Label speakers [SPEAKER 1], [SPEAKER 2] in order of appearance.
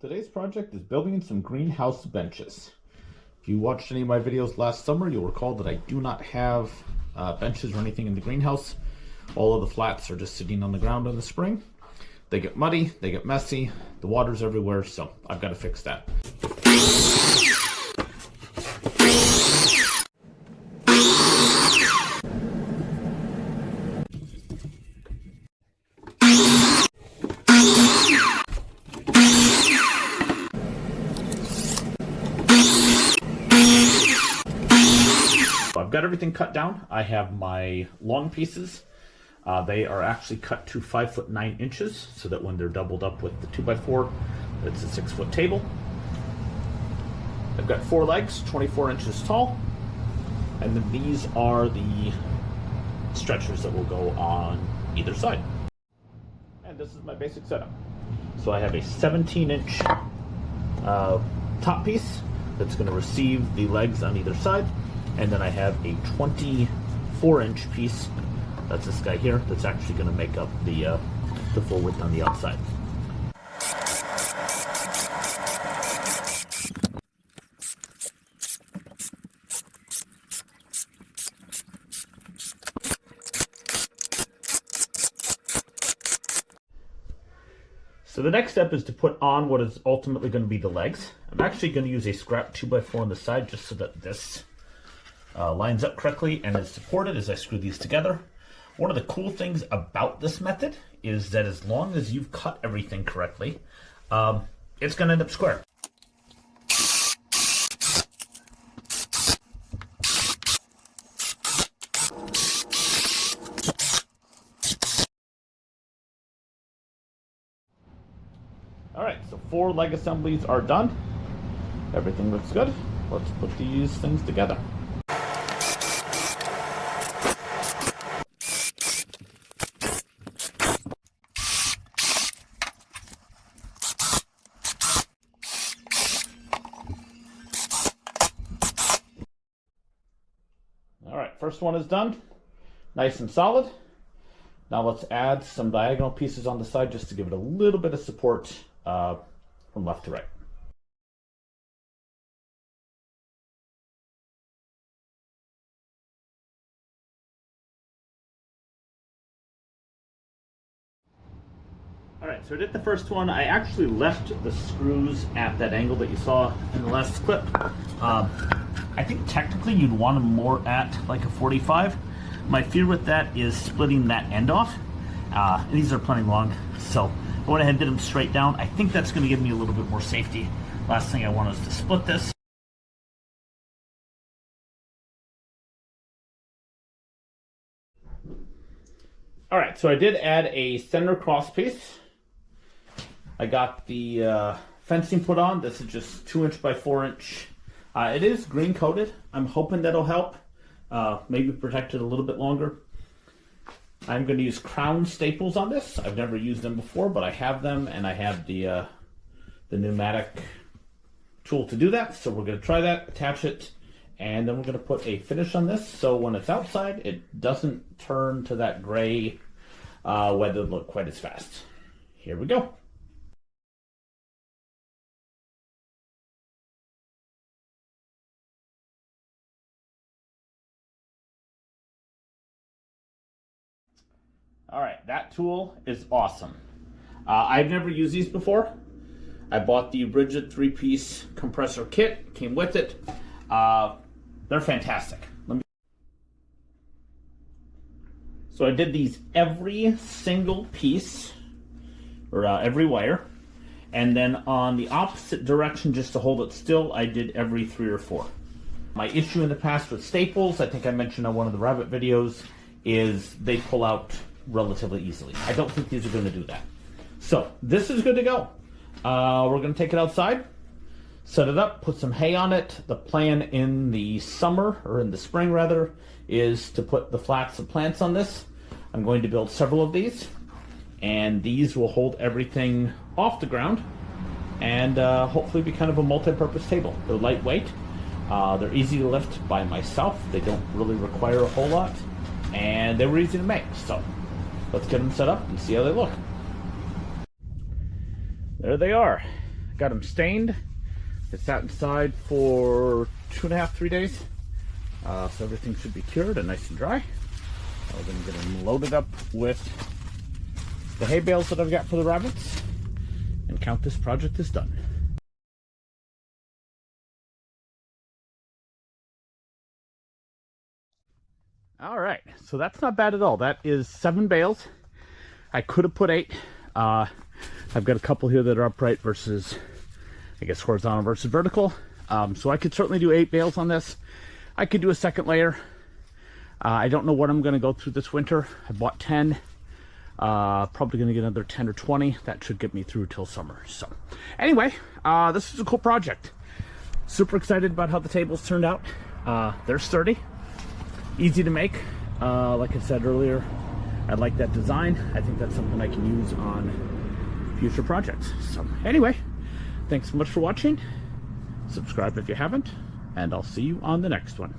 [SPEAKER 1] Today's project is building some greenhouse benches. If you watched any of my videos last summer, you'll recall that I do not have benches or anything in the greenhouse. All of the flats are just sitting on the ground in the spring. They get muddy, they get messy, the water's everywhere, so I've got to fix that. I've got everything cut down. I have my long pieces. They are actually cut to 5'9" so that when they're doubled up with the 2x4, it's a 6-foot table. I've got 4 legs, 24 inches tall, and then these are the stretchers that will go on either side. And this is my basic setup. So I have a 17-inch top piece that's going to receive the legs on either side. And then I have a 24-inch piece, that's this guy here, that's actually going to make up the full width on the outside. So the next step is to put on what is ultimately going to be the legs. I'm actually going to use a scrap 2x4 on the side just so that this lines up correctly and is supported as I screw these together. One of the cool things about this method is that as long as you've cut everything correctly, it's going to end up square. Alright, so 4 leg assemblies are done. Everything looks good. Let's put these things together. Alright, first one is done. Nice and solid. Now let's add some diagonal pieces on the side just to give it a little bit of support from left to right. Alright, so I did the first one. I actually left the screws at that angle that you saw in the last clip. I think technically you'd want them more at like a 45. My fear with that is splitting that end off. These are plenty long, so I went ahead and did them straight down. I think that's going to give me a little bit more safety. Last thing I want is to split this. Alright, so I did add a center cross piece. I got the fencing put on. This is just 2" by 4". It is green coated. I'm hoping that'll help. Maybe protect it a little bit longer. I'm going to use crown staples on this. I've never used them before, but I have them, and I have the pneumatic tool to do that. So we're going to try that, attach it, and then we're going to put a finish on this. So when it's outside, it doesn't turn to that gray weather look quite as fast. Here we go. Alright, that tool is awesome. I've never used these before. I bought the rigid 3-piece compressor kit, came with it. They're fantastic. So I did these every single piece, or every wire, and then on the opposite direction, just to hold it still, I did every 3 or 4. My issue in the past with staples, I think I mentioned on one of the rabbit videos, is they pull out relatively easily. I don't think these are going to do that. So this is good to go. We're going to take it outside, set it up, put some hay on it. The plan in the summer, or in the spring rather, is to put the flats of plants on this. I'm going to build several of these, and these will hold everything off the ground and hopefully be kind of a multi-purpose table. They're lightweight. They're easy to lift by myself. They don't really require a whole lot, and they were easy to make. So let's get them set up and see how they look. There they are. got them stained. It sat inside for 2.5, 3 days. So everything should be cured and nice and dry. We're going to get them loaded up with the hay bales that I've got for the rabbits and count this project as done. All right, so that's not bad at all. That is 7 bales. I could have put 8. I've got a couple here that are upright versus, I guess, horizontal versus vertical. So I could certainly do 8 bales on this. I could do a second layer. I don't know what I'm going to go through this winter. I bought 10. Probably going to get another 10 or 20. That should get me through till summer. So anyway, this is a cool project. Super excited about how the tables turned out. They're sturdy. Easy to make. Like I said earlier, I like that design. I think that's something I can use on future projects. So anyway, thanks so much for watching. Subscribe if you haven't, and I'll see you on the next one.